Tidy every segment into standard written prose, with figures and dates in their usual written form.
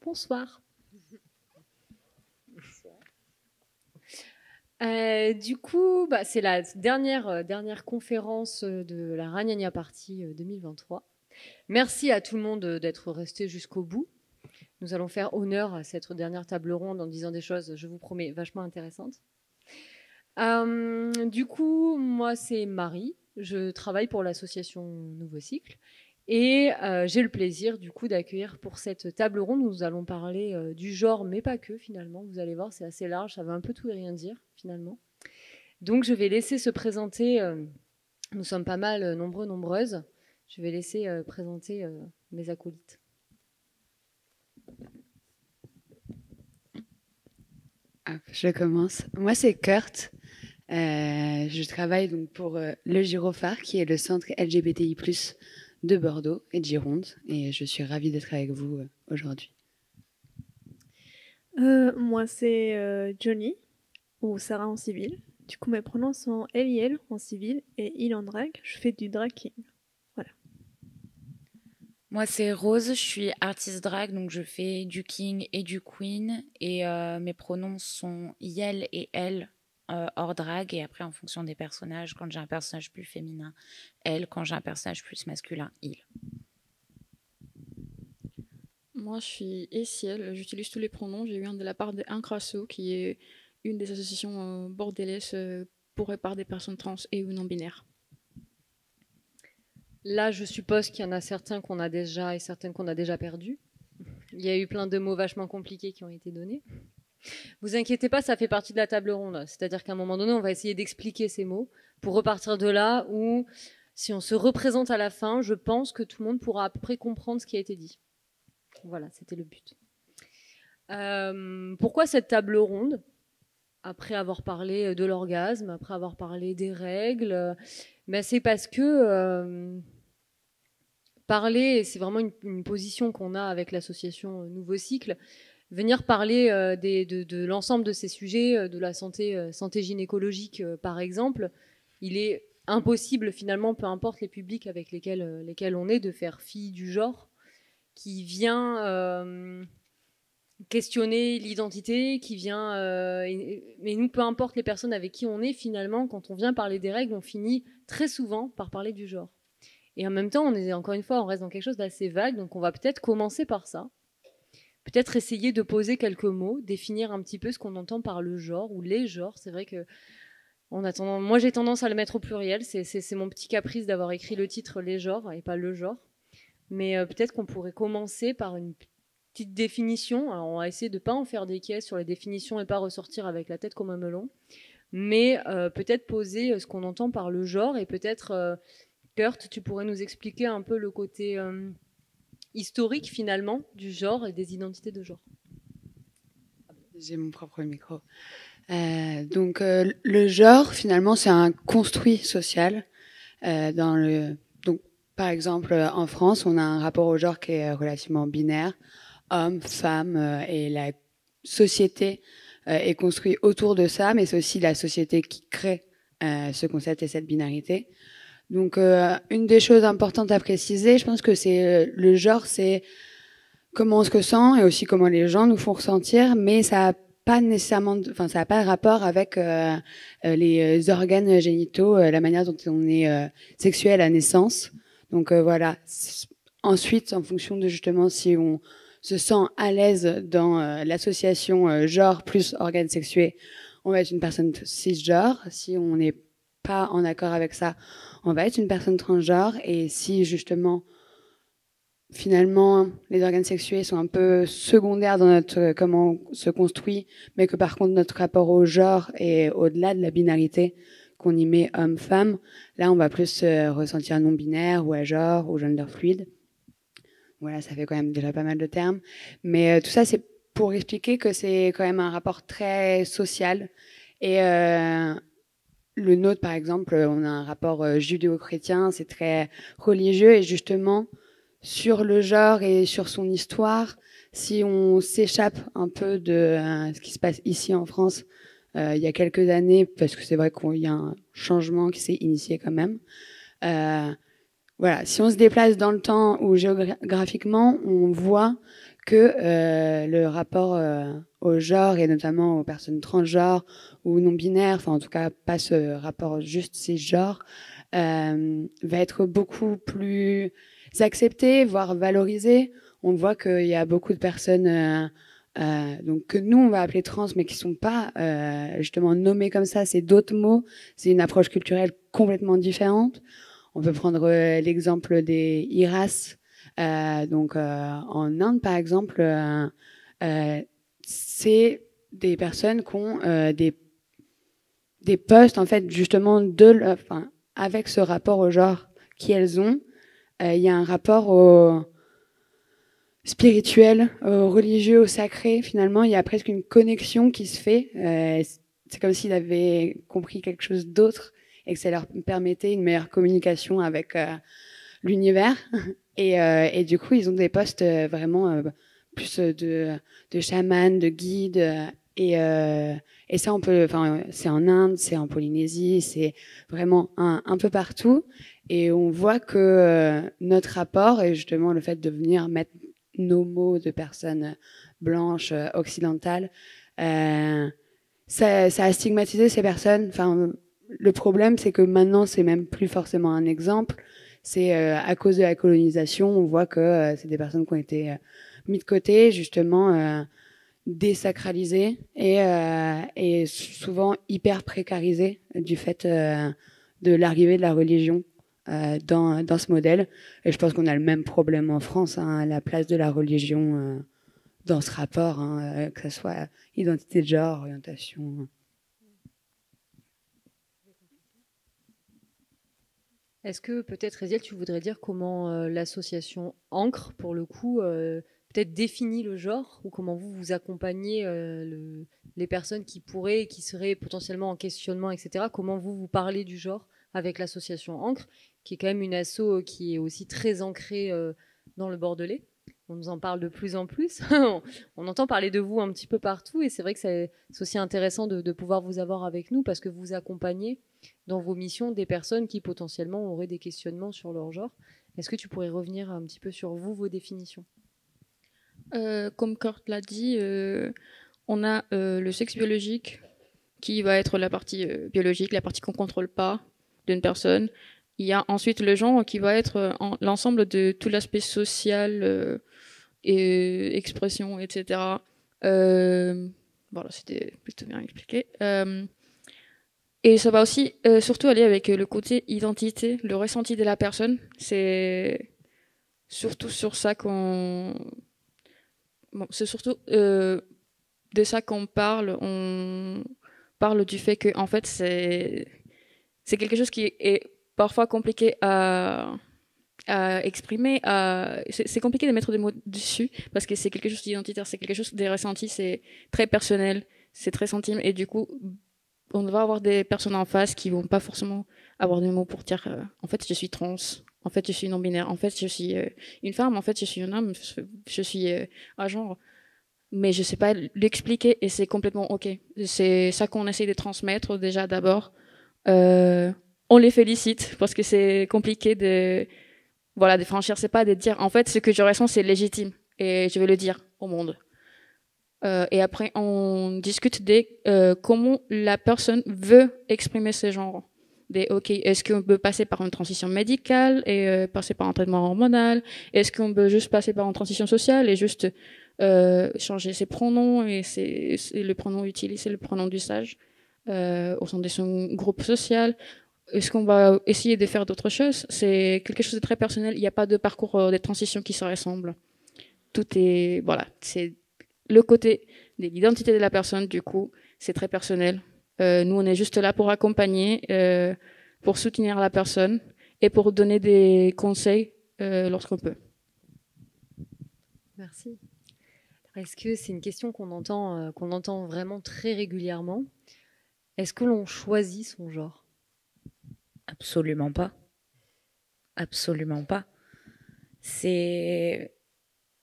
Bonsoir. Du coup, c'est la dernière conférence de la Ragnagna Party 2023. Merci à tout le monde d'être resté jusqu'au bout. Nous allons faire honneur à cette dernière table ronde en disant des choses, je vous promets, vachement intéressantes. Du coup, moi, c'est Marie. Je travaille pour l'association Nouveau Cycle. Et j'ai le plaisir, du coup, d'accueillir pour cette table ronde où nous allons parler du genre, mais pas que, finalement. Vous allez voir, c'est assez large, ça veut un peu tout et rien dire, finalement. Donc, je vais laisser se présenter, nous sommes pas mal nombreuses. Je vais laisser présenter mes acolytes. Je commence. Moi, c'est Kurt. Je travaille donc pour le Gyrophare, qui est le centre LGBTI+, de Bordeaux et de Gironde. Et je suis ravie d'être avec vous aujourd'hui. Moi, c'est Johnny, ou Sarah en civil. Du coup, mes pronoms sont elle et elle en civil et il en drag. Je fais du drag king. Voilà. Moi, c'est Rose, je suis artiste drag, donc je fais du king et du queen. Et mes pronoms sont yel et elle hors drag. Et après, en fonction des personnages, quand j'ai un personnage plus féminin, elle. Quand j'ai un personnage plus masculin, il. Moi, je suis Essiel, j'utilise tous les pronoms. J'ai eu un de la part de Incrasso, qui est une des associations bordelaises pour et par des personnes trans et ou non-binaires. Là, je suppose qu'il y en a certains qu'on a déjà et certaines qu'on a déjà perdus. Il y a eu plein de mots vachement compliqués qui ont été donnés. Vous inquiétez pas, ça fait partie de la table ronde. C'est-à-dire qu'à un moment donné, on va essayer d'expliquer ces mots pour repartir de là où, si on se représente à la fin, je pense que tout le monde pourra à peu près comprendre ce qui a été dit. Voilà, c'était le but. Pourquoi cette table ronde ? Après avoir parlé de l'orgasme, après avoir parlé des règles, c'est parce que parler, c'est vraiment une position qu'on a avec l'association Nouveau Cycle, venir parler de l'ensemble de ces sujets, de la santé gynécologique par exemple, il est impossible finalement, peu importe les publics avec lesquels on est, de faire fi du genre qui vient questionner l'identité, qui vient... mais nous, peu importe les personnes avec qui on est, finalement, quand on vient parler des règles, on finit très souvent par parler du genre. Et en même temps, encore une fois, on reste dans quelque chose d'assez vague, donc on va peut-être commencer par ça. Peut-être essayer de poser quelques mots, définir un petit peu ce qu'on entend par le genre ou les genres. C'est vrai que moi, j'ai tendance à le mettre au pluriel. C'est mon petit caprice d'avoir écrit le titre « Les genres » et pas « le genre ». Mais peut-être qu'on pourrait commencer par une petite définition. Alors, on va essayer de ne pas en faire des caisses sur les définitions et pas ressortir avec la tête comme un melon. Mais peut-être poser ce qu'on entend par le genre. Et peut-être, Kurt, tu pourrais nous expliquer un peu le côté historique, finalement, du genre et des identités de genre. J'ai mon propre micro. Donc, le genre, finalement, c'est un construit social. Donc, par exemple, en France, on a un rapport au genre qui est relativement binaire. Homme, femme, et la société est construite autour de ça, mais c'est aussi la société qui crée ce concept et cette binarité. Donc, une des choses importantes à préciser, je pense que c'est le genre, c'est comment on se ressent et aussi comment les gens nous font ressentir, mais ça a pas nécessairement, ça n'a pas de rapport avec les organes génitaux, la manière dont on est sexué à la naissance. Donc voilà. Ensuite, en fonction de justement si on se sent à l'aise dans l'association genre plus organes sexués, on va être une personne cisgenre. Si on n'est pas en accord avec ça, on va être une personne transgenre. Et si justement, finalement, les organes sexués sont un peu secondaires dans notre comment on se construit, mais que par contre notre rapport au genre est au-delà de la binarité qu'on y met homme-femme, là on va plus ressentir non-binaire ou à genre ou gender fluide. Voilà, ça fait quand même déjà pas mal de termes. Mais tout ça, c'est pour expliquer que c'est quand même un rapport très social. Et le nôtre, par exemple, on a un rapport judéo-chrétien, c'est très religieux. Et justement, sur le genre et sur son histoire, si on s'échappe un peu de ce qui se passe ici en France, il y a quelques années, parce que c'est vrai qu'il y a un changement qui s'est initié quand même, voilà, si on se déplace dans le temps ou géographiquement, on voit que le rapport au genre et notamment aux personnes transgenres ou non binaires, enfin en tout cas pas ce rapport juste cisgenre, va être beaucoup plus accepté, voire valorisé. On voit qu'il y a beaucoup de personnes donc que nous on va appeler trans, mais qui sont pas justement nommées comme ça. C'est d'autres mots. C'est une approche culturelle complètement différente. On peut prendre l'exemple des IRAS. En Inde, par exemple, c'est des personnes qui ont des postes, en fait, justement, avec ce rapport au genre qu'elles ont. Il y a un rapport au spirituel, au religieux, au sacré. Finalement, il y a presque une connexion qui se fait. C'est comme s'ils avaient compris quelque chose d'autre et que ça leur permettait une meilleure communication avec l'univers. Et du coup, ils ont des postes vraiment plus de chaman, de guide. Et ça, c'est en Inde, c'est en Polynésie, c'est vraiment un peu partout. Et on voit que notre rapport, et justement le fait de venir mettre nos mots de personnes blanches, occidentales, ça a stigmatisé ces personnes. Enfin, le problème, c'est que maintenant, c'est même plus forcément un exemple. C'est à cause de la colonisation, on voit que c'est des personnes qui ont été mises de côté, justement désacralisées et souvent hyper précarisées du fait de l'arrivée de la religion dans ce modèle. Et je pense qu'on a le même problème en France, hein, la place de la religion dans ce rapport, hein, que ce soit identité de genre, orientation. Est-ce que peut-être, Eziel, tu voudrais dire comment l'association Ancre, pour le coup, peut-être définit le genre, ou comment vous accompagnez les personnes qui pourraient, qui seraient potentiellement en questionnement, etc. Comment vous parlez du genre avec l'association Ancre, qui est quand même une asso qui est aussi très ancrée dans le Bordelais. On nous en parle de plus en plus. On entend parler de vous un petit peu partout, et c'est vrai que c'est aussi intéressant de pouvoir vous avoir avec nous, parce que vous accompagnez dans vos missions des personnes qui potentiellement auraient des questionnements sur leur genre. Est-ce que tu pourrais revenir un petit peu sur vos définitions? Comme Kurt l'a dit, on a le sexe biologique qui va être la partie biologique, la partie qu'on ne contrôle pas d'une personne. Il y a ensuite le genre qui va être l'ensemble de tout l'aspect social et expression, etc. Voilà, c'était plutôt bien expliqué. Et ça va aussi surtout aller avec le côté identité, le ressenti de la personne. C'est surtout sur ça c'est surtout de ça qu'on parle. On parle du fait que en fait c'est quelque chose qui est parfois compliqué à exprimer. C'est compliqué de mettre des mots dessus parce que c'est quelque chose d'identitaire, c'est quelque chose des ressentis, c'est très personnel, c'est très intime, et du coup on va avoir des personnes en face qui vont pas forcément avoir des mots pour dire en fait je suis trans, en fait je suis non binaire, en fait je suis une femme, en fait je suis un homme, je suis un genre, mais je sais pas l'expliquer, et c'est complètement ok. C'est ça qu'on essaie de transmettre déjà d'abord. On les félicite parce que c'est compliqué de franchir, c'est pas de dire en fait ce que je ressens c'est légitime et je vais le dire au monde. Et après on discute de comment la personne veut exprimer ce genre. Ok, est-ce qu'on peut passer par une transition médicale et passer par un traitement hormonal? Est-ce qu'on peut juste passer par une transition sociale et juste changer ses pronoms, et c'est le pronom utilisé, le pronom d'usage au sein de son groupe social? Est-ce qu'on va essayer de faire d'autres choses? C'est quelque chose de très personnel. Il n'y a pas de parcours de transition qui se ressemble. Tout est, voilà, c'est le côté de l'identité de la personne. Du coup, c'est très personnel. Nous, on est juste là pour accompagner, pour soutenir la personne et pour donner des conseils lorsqu'on peut. Merci. Est-ce que c'est une question qu'on entend vraiment très régulièrement? Est-ce que l'on choisit son genre? Absolument pas. Absolument pas. Je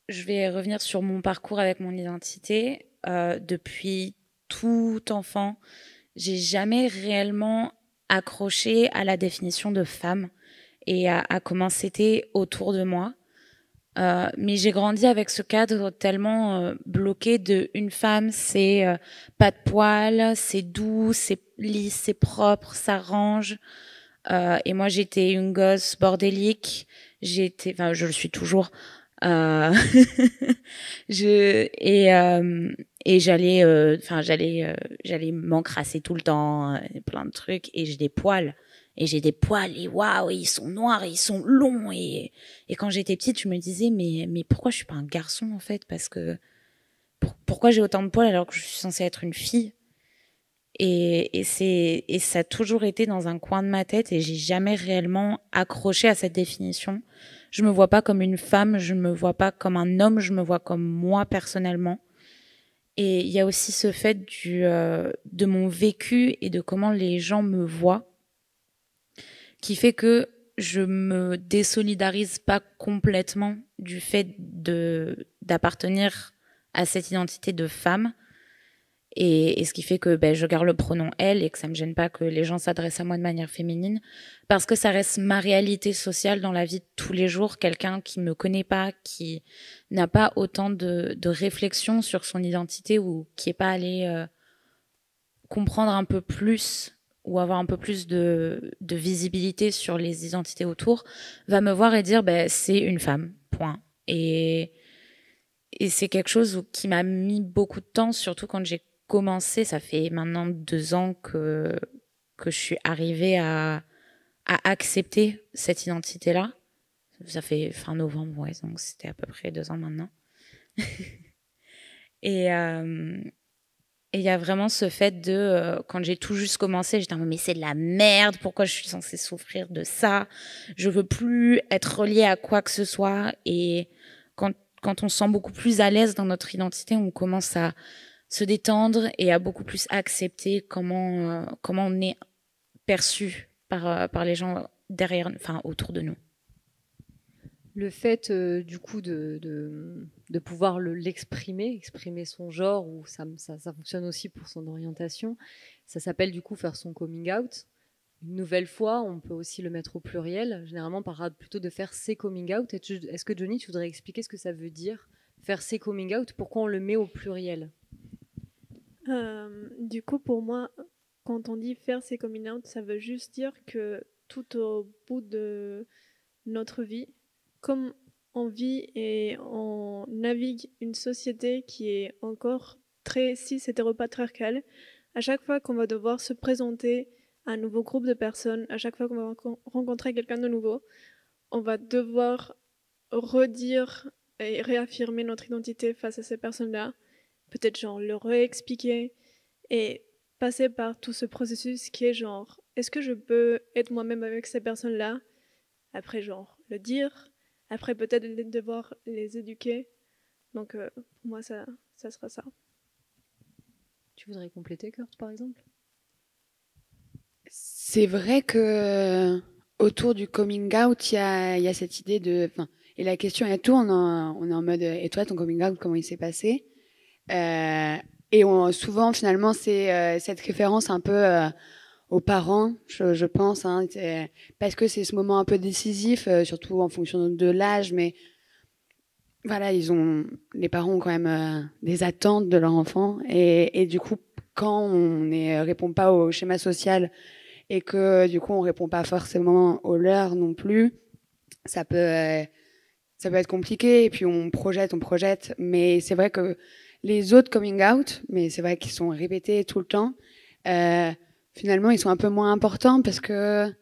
vais revenir sur mon parcours avec mon identité. Depuis tout enfant, j'ai jamais réellement accroché à la définition de femme. et à comment c'était autour de moi. Mais j'ai grandi avec ce cadre tellement bloqué de une femme, c'est pas de poils, c'est doux, c'est lisse, c'est propre, ça range. Et moi, j'étais une gosse bordélique. Enfin, je le suis toujours. Euh, et j'allais m'encrasser tout le temps, plein de trucs. Et j'ai des poils. Et waouh, ils sont noirs, et ils sont longs. Et quand j'étais petite, je me disais, mais pourquoi je suis pas un garçon, en fait? Parce que, pourquoi j'ai autant de poils alors que je suis censée être une fille? Et ça a toujours été dans un coin de ma tête et j'ai jamais réellement accroché à cette définition. Je me vois pas comme une femme, je me vois pas comme un homme, je me vois comme moi personnellement. Et il y a aussi ce fait de mon vécu et de comment les gens me voient, qui fait que je me désolidarise pas complètement du fait d'appartenir à cette identité de femme. Et ce qui fait que je garde le pronom elle et que ça me gêne pas que les gens s'adressent à moi de manière féminine, parce que ça reste ma réalité sociale dans la vie de tous les jours. Quelqu'un qui me connaît pas, qui n'a pas autant de réflexion sur son identité ou qui est pas allé comprendre un peu plus ou avoir un peu plus de visibilité sur les identités autour, va me voir et dire c'est une femme, point. Et c'est quelque chose qui m'a mis beaucoup de temps, surtout quand j'ai commencé. Ça fait maintenant 2 ans que je suis arrivée à accepter cette identité-là. Ça fait fin novembre, ouais, donc c'était à peu près 2 ans maintenant. Et il y a vraiment ce fait de, quand j'ai tout juste commencé, j'étais en mode, mais c'est de la merde, pourquoi je suis censée souffrir de ça? Je veux plus être reliée à quoi que ce soit. Et quand on se sent beaucoup plus à l'aise dans notre identité, on commence à se détendre et à beaucoup plus accepter comment on est perçu par les gens derrière, enfin autour de nous. Le fait du coup de pouvoir exprimer son genre, ou ça fonctionne aussi pour son orientation, ça s'appelle du coup faire son coming out. Une nouvelle fois, on peut aussi le mettre au pluriel. Généralement, on parle plutôt de faire ses coming out. Est-ce que Johnny, tu voudrais expliquer ce que ça veut dire, faire ses coming out? Pourquoi on le met au pluriel? Du coup, pour moi, quand on dit faire ses coming out, ça veut juste dire que tout au bout de notre vie, comme on vit et on navigue une société qui est encore très cis-hétéropatriarcale, à chaque fois qu'on va devoir se présenter à un nouveau groupe de personnes, à chaque fois qu'on va rencontrer quelqu'un de nouveau, on va devoir redire et réaffirmer notre identité face à ces personnes-là, peut-être genre le réexpliquer et passer par tout ce processus qui est genre, est-ce que je peux être moi-même avec ces personnes-là? Après genre le dire, après peut-être devoir les éduquer. Donc pour moi ça sera ça. Tu voudrais compléter, Kurt, par exemple? C'est vrai que autour du coming out, il y a cette idée de, enfin, et la question est tout, on est en mode, et toi, ton coming out, comment il s'est passé? Et souvent, finalement, c'est cette référence un peu aux parents, je pense, hein, parce que c'est ce moment un peu décisif, surtout en fonction de l'âge, mais voilà, les parents ont quand même des attentes de leur enfant, et du coup, quand on répond pas au schéma social et que du coup on répond pas forcément aux leurs non plus, ça peut être compliqué, et puis on projette, mais c'est vrai que les autres coming out, mais c'est vrai qu'ils sont répétés tout le temps, finalement ils sont un peu moins importants, parce que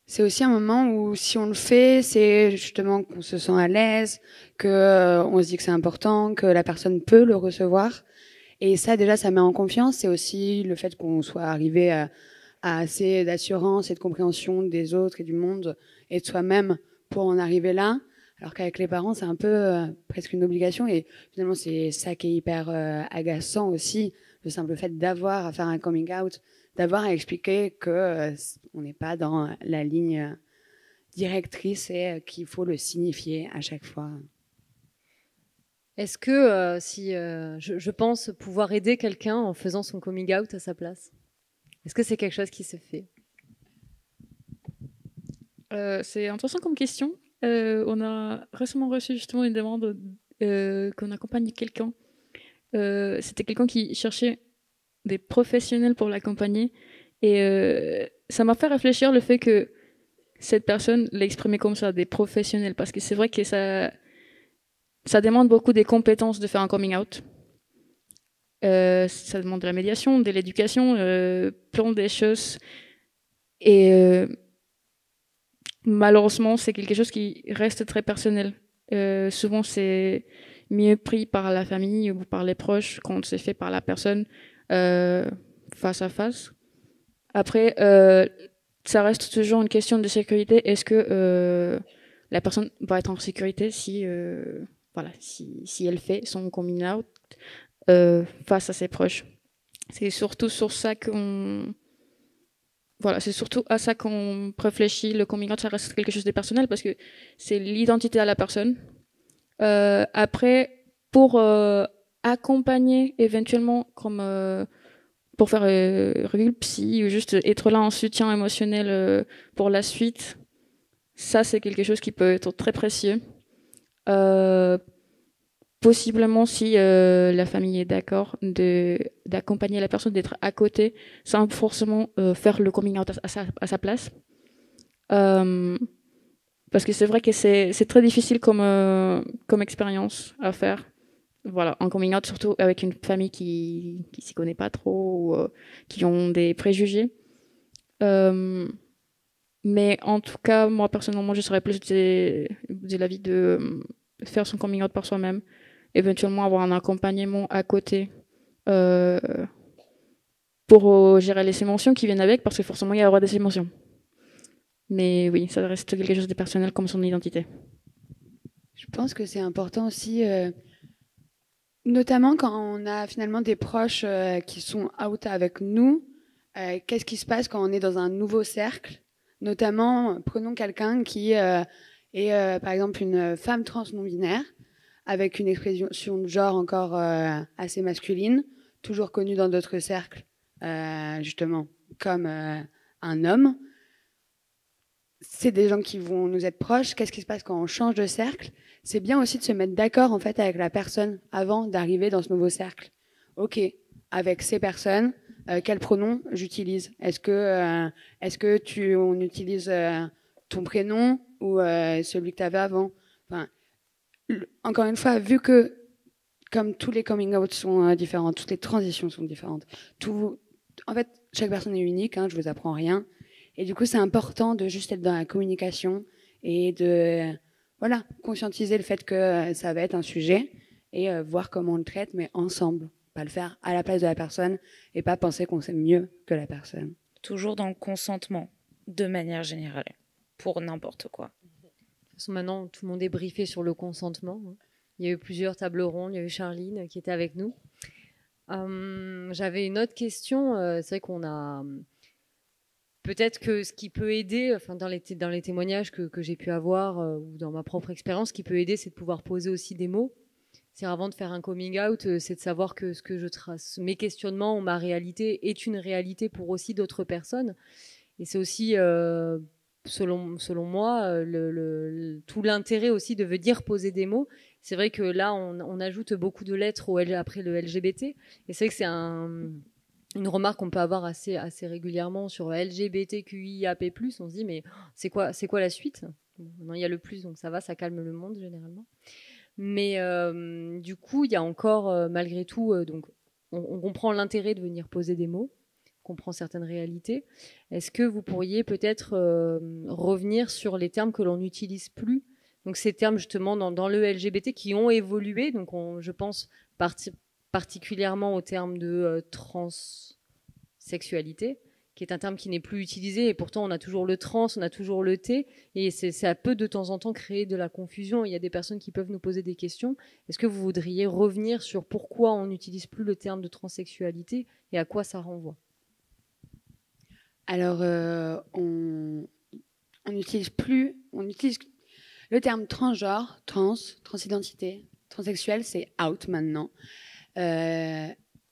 c'est aussi un moment où si on le fait, c'est justement qu'on se sent à l'aise, que on se dit que c'est important, que la personne peut le recevoir, et ça déjà ça met en confiance. C'est aussi le fait qu'on soit arrivé à assez d'assurance et de compréhension des autres et du monde et de soi-même pour en arriver là, alors qu'avec les parents c'est un peu presque une obligation, et finalement c'est ça qui est hyper agaçant aussi, le simple fait d'avoir à faire un coming out, d'avoir à expliquer que on n'est pas dans la ligne directrice et qu'il faut le signifier à chaque fois. Est-ce que je pense pouvoir aider quelqu'un en faisant son coming out à sa place? Est-ce que c'est quelque chose qui se fait? C'est intéressant comme question. On a récemment reçu justement une demande qu'on accompagne quelqu'un. C'était quelqu'un qui cherchait des professionnels pour l'accompagner. Et ça m'a fait réfléchir le fait que cette personne l'exprimait comme ça, des professionnels. Parce que c'est vrai que ça demande beaucoup des compétences de faire un coming out. Ça demande de la médiation, de l'éducation, plein des choses. Et malheureusement, c'est quelque chose qui reste très personnel. Souvent, c'est mieux pris par la famille ou par les proches quand c'est fait par la personne face à face. Après, ça reste toujours une question de sécurité. Est-ce que la personne va être en sécurité si elle fait son coming out face à ses proches? C'est surtout sur ça c'est surtout à ça qu'on réfléchit. Le coming out, ça reste quelque chose de personnel parce que c'est l'identité à la personne. Après, pour accompagner éventuellement, comme pour faire revue psy ou juste être là en soutien émotionnel pour la suite, ça c'est quelque chose qui peut être très précieux. Possiblement si la famille est d'accord d'accompagner la personne, d'être à côté sans forcément faire le coming out à sa place. Parce que c'est vrai que c'est très difficile comme expérience à faire. Voilà, un coming out surtout avec une famille qui s'y connaît pas trop ou qui ont des préjugés. Mais en tout cas, moi personnellement, je serais plus de l'avis de faire son coming out par soi-même, éventuellement avoir un accompagnement à côté pour gérer les émotions qui viennent avec, parce que forcément il y aura des émotions. Mais oui, ça reste quelque chose de personnel comme son identité. Je pense que c'est important aussi, notamment quand on a finalement des proches qui sont out avec nous. Qu'est-ce qui se passe quand on est dans un nouveau cercle? Notamment, prenons quelqu'un qui est par exemple une femme trans non-binaire, avec une expression de genre encore assez masculine, toujours connue dans d'autres cercles, justement, comme un homme. C'est des gens qui vont nous être proches. Qu'est-ce qui se passe quand on change de cercle? C'est bien aussi de se mettre d'accord en fait avec la personne avant d'arriver dans ce nouveau cercle. Ok, avec ces personnes, quel pronom j'utilise? Est-ce que on utilise ton prénom ou celui que tu avais avant? Enfin, encore une fois, vu que comme tous les coming out sont différents, toutes les transitions sont différentes, en fait, chaque personne est unique. Je vous apprends rien. Et du coup, c'est important de juste être dans la communication et de conscientiser le fait que ça va être un sujet et voir comment on le traite, mais ensemble. Pas le faire à la place de la personne et pas penser qu'on sait mieux que la personne. Toujours dans le consentement, de manière générale, pour n'importe quoi. De toute façon, maintenant, tout le monde est briefé sur le consentement. Il y a eu plusieurs tables rondes. Il y a eu Charline qui était avec nous. J'avais une autre question. C'est vrai qu'on a... Peut-être que ce qui peut aider, enfin dans les témoignages que j'ai pu avoir ou dans ma propre expérience, ce qui peut aider, c'est de pouvoir poser aussi des mots. C'est avant de faire un coming out, c'est de savoir que ce que je trace, mes questionnements ou ma réalité est une réalité pour aussi d'autres personnes. Et c'est aussi, selon moi, tout l'intérêt aussi de venir poser des mots. C'est vrai que là, on ajoute beaucoup de lettres après le LGBT. Et c'est vrai que c'est une remarque qu'on peut avoir assez régulièrement sur LGBTQIAP+. On se dit, mais c'est quoi la suite? Maintenant, il y a le plus, donc ça va, ça calme le monde généralement. Mais du coup, il y a encore, malgré tout, donc on comprend l'intérêt de venir poser des mots, on comprend certaines réalités. Est-ce que vous pourriez peut-être revenir sur les termes que l'on n'utilise plus? Donc ces termes justement dans le LGBT qui ont évolué, donc je pense particulièrement au terme de transsexualité, qui est un terme qui n'est plus utilisé, et pourtant on a toujours le trans, on a toujours le T, et ça peut de temps en temps créer de la confusion. Il y a des personnes qui peuvent nous poser des questions. Est-ce que vous voudriez revenir sur pourquoi on n'utilise plus le terme de transsexualité et à quoi ça renvoie? Alors, on utilise le terme transgenre, transidentité, transsexuel, c'est out maintenant.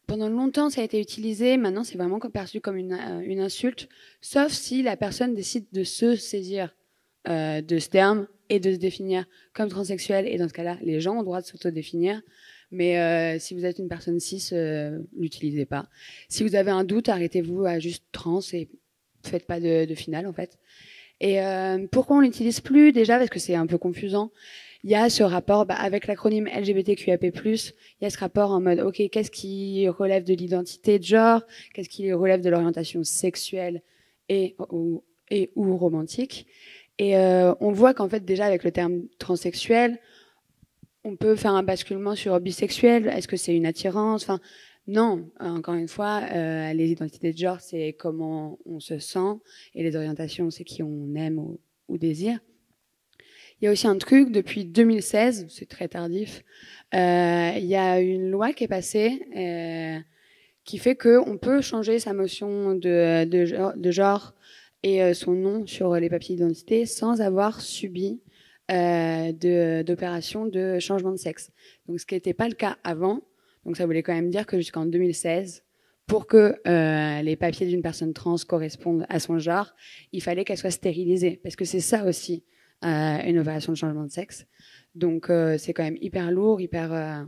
Pendant longtemps, ça a été utilisé. Maintenant, c'est vraiment perçu comme une insulte, sauf si la personne décide de se saisir de ce terme et de se définir comme transsexuel. Et dans ce cas-là, les gens ont le droit de s'autodéfinir. Mais si vous êtes une personne cis, l'utilisez pas. Si vous avez un doute, arrêtez-vous à juste trans et faites pas de finale en fait. Et pourquoi on l'utilise plus? Déjà parce que c'est un peu confusant. Il y a ce rapport avec l'acronyme LGBTQIAP+, il y a ce rapport en mode OK, qu'est-ce qui relève de l'identité de genre, qu'est-ce qui relève de l'orientation sexuelle et ou romantique. Et on voit qu'en fait déjà avec le terme transsexuel, on peut faire un basculement sur bisexuel. Est-ce que c'est une attirance? Enfin, non. Encore une fois, les identités de genre, c'est comment on se sent, et les orientations, c'est qui on aime ou désire. Il y a aussi un truc, depuis 2016, c'est très tardif, il y a une loi qui est passée qui fait qu'on peut changer sa motion de genre et son nom sur les papiers d'identité sans avoir subi d'opération de changement de sexe. Donc, ce qui n'était pas le cas avant. Donc, ça voulait quand même dire que jusqu'en 2016, pour que les papiers d'une personne trans correspondent à son genre, il fallait qu'elle soit stérilisée. Parce que c'est ça aussi, une opération de changement de sexe. Donc, c'est quand même hyper lourd, hyper...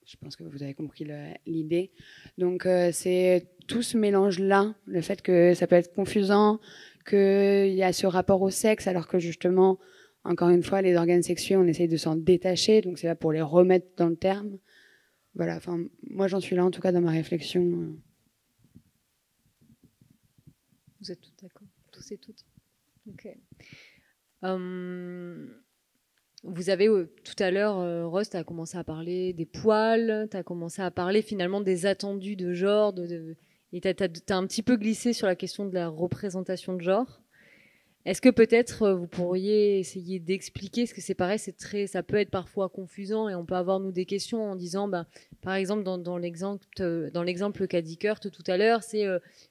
je pense que vous avez compris l'idée. Donc, c'est tout ce mélange-là, le fait que ça peut être confusant, qu'il y a ce rapport au sexe, alors que justement, encore une fois, les organes sexués, on essaye de s'en détacher, donc c'est là pour les remettre dans le terme. Voilà, enfin, moi j'en suis là en tout cas dans ma réflexion. Vous êtes tous d'accord, tous et toutes. Ok. Vous avez tout à l'heure, Rose, tu as commencé à parler des poils, tu as commencé à parler finalement des attendus de genre, et tu as un petit peu glissé sur la question de la représentation de genre. Est-ce que peut-être vous pourriez essayer d'expliquer, parce que c'est pareil, ça peut être parfois confusant et on peut avoir nous des questions en disant, par exemple dans l'exemple qu'a dit Kurt tout à l'heure, c'est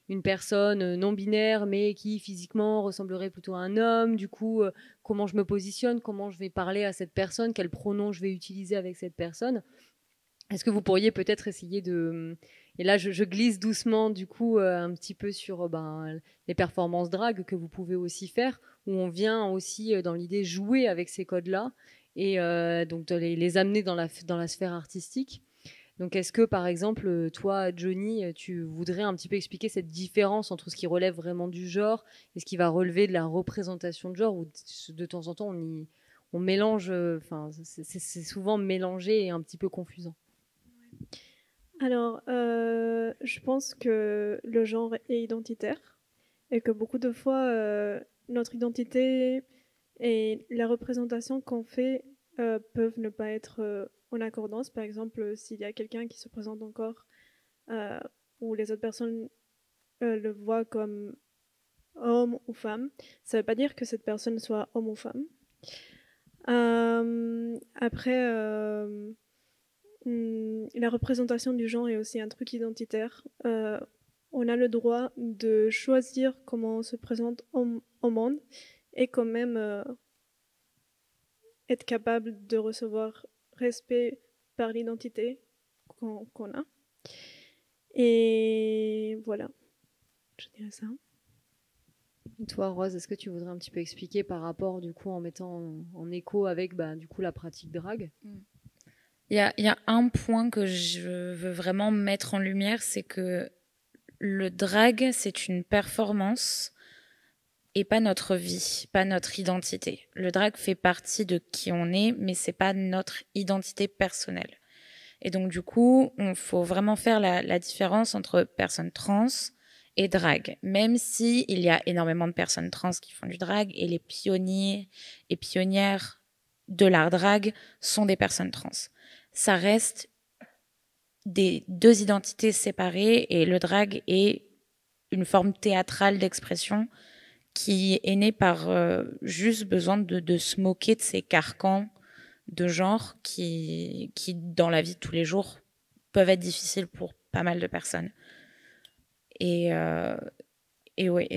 une personne non binaire mais qui physiquement ressemblerait plutôt à un homme. Du coup, comment je me positionne, comment je vais parler à cette personne, quel pronom je vais utiliser avec cette personne. Est-ce que vous pourriez peut-être essayer de... Et là, je glisse doucement, du coup, un petit peu sur les performances drag que vous pouvez aussi faire, où on vient aussi, dans l'idée, jouer avec ces codes-là et donc de les amener dans la sphère artistique. Donc, est-ce que, par exemple, toi, Johnny, tu voudrais un petit peu expliquer cette différence entre ce qui relève vraiment du genre et ce qui va relever de la représentation de genre, où de temps en temps, on mélange... c'est souvent mélangé et un petit peu confusant. Alors, je pense que le genre est identitaire et que beaucoup de fois, notre identité et la représentation qu'on fait peuvent ne pas être en accordance. Par exemple, s'il y a quelqu'un qui se présente encore où les autres personnes le voient comme homme ou femme, ça ne veut pas dire que cette personne soit homme ou femme. Après... la représentation du genre est aussi un truc identitaire. On a le droit de choisir comment on se présente au monde et quand même être capable de recevoir respect par l'identité qu'on a. Et voilà, je dirais ça. Et toi, Rose, est-ce que tu voudrais un petit peu expliquer par rapport, du coup, en mettant en écho avec du coup, la pratique drag? Il y a un point que je veux vraiment mettre en lumière, c'est que le drag, c'est une performance et pas notre vie, pas notre identité. Le drag fait partie de qui on est, mais c'est pas notre identité personnelle. Et donc, du coup, il faut vraiment faire la différence entre personnes trans et drag. Même si il y a énormément de personnes trans qui font du drag et les pionniers et pionnières de l'art drag sont des personnes trans. Ça reste des deux identités séparées et le drag est une forme théâtrale d'expression qui est née par juste besoin de se moquer de ces carcans de genre qui, dans la vie de tous les jours, peuvent être difficiles pour pas mal de personnes. Et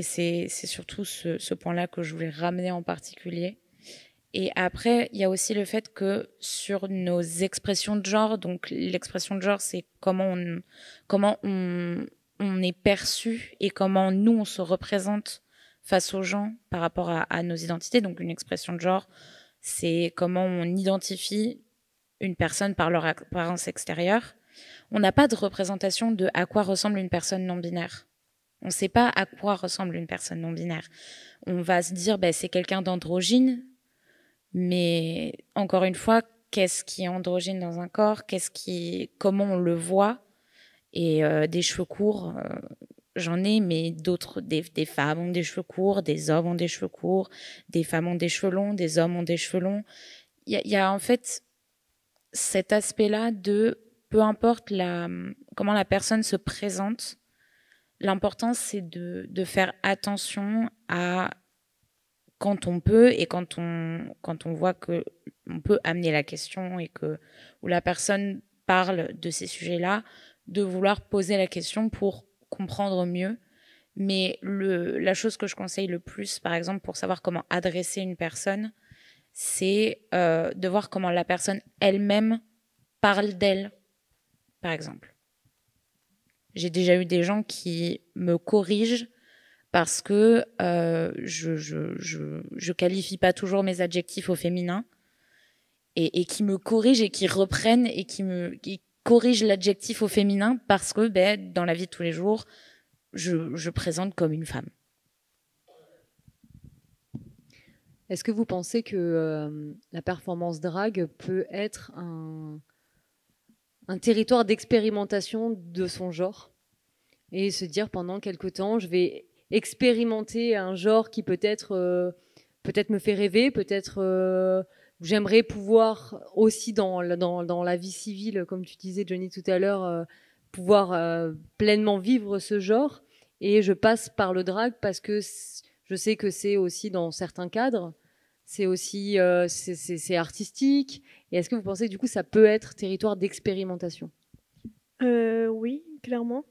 c'est surtout ce point-là que je voulais ramener en particulier. Et après, il y a aussi le fait que sur nos expressions de genre, donc l'expression de genre, c'est comment on est perçu et comment nous, on se représente face aux gens par rapport à nos identités. Donc une expression de genre, c'est comment on identifie une personne par leur apparence extérieure. On n'a pas de représentation de à quoi ressemble une personne non-binaire. On ne sait pas à quoi ressemble une personne non-binaire. On va se dire, c'est quelqu'un d'androgyne, mais encore une fois, qu'est-ce qui est androgyne dans un corps, comment on le voit, et des cheveux courts, j'en ai, mais d'autres, des femmes ont des cheveux courts, des hommes ont des cheveux courts, des femmes ont des cheveux longs, des hommes ont des cheveux longs. Il y a en fait cet aspect-là de peu importe comment la personne se présente, l'important c'est de faire attention à quand on peut et quand on voit que on peut amener la question et où la personne parle de ces sujets-là, de vouloir poser la question pour comprendre mieux. Mais la chose que je conseille le plus, par exemple, pour savoir comment adresser une personne, c'est de voir comment la personne elle-même parle d'elle, par exemple. J'ai déjà eu des gens qui me corrigent parce que je qualifie pas toujours mes adjectifs au féminin et qui me corrigent et qui reprennent et qui corrigent l'adjectif au féminin parce que dans la vie de tous les jours, je présente comme une femme. Est-ce que vous pensez que la performance drag peut être un territoire d'expérimentation de son genre et se dire pendant quelque temps, je vais expérimenter un genre qui peut-être me fait rêver, peut-être j'aimerais pouvoir aussi dans la vie civile, comme tu disais Johnny tout à l'heure, pouvoir pleinement vivre ce genre, et je passe par le drag parce que je sais que c'est aussi dans certains cadres, c'est aussi c'est artistique. Et est-ce que vous pensez que du coup ça peut être territoire d'expérimentation? Oui, clairement.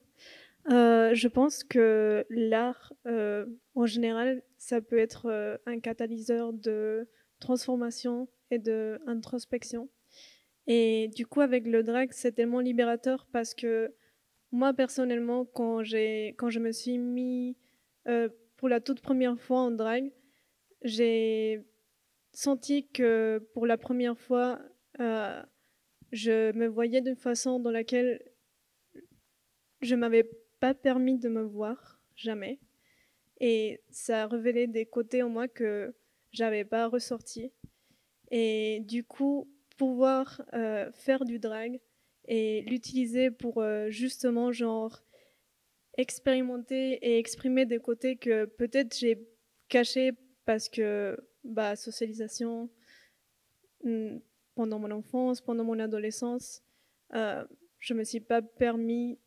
Je pense que l'art, en général, ça peut être un catalyseur de transformation et d'introspection. Et du coup, avec le drag, c'est tellement libérateur parce que moi, personnellement, quand je me suis mis pour la toute première fois en drag, j'ai senti que pour la première fois, je me voyais d'une façon dans laquelle je m'avais pas permis de me voir, jamais. Et ça a révélé des côtés en moi que j'avais pas ressortis. Et du coup, pouvoir faire du drag et l'utiliser pour justement genre expérimenter et exprimer des côtés que peut-être j'ai cachés parce que socialisation pendant mon enfance, pendant mon adolescence, je me suis pas permis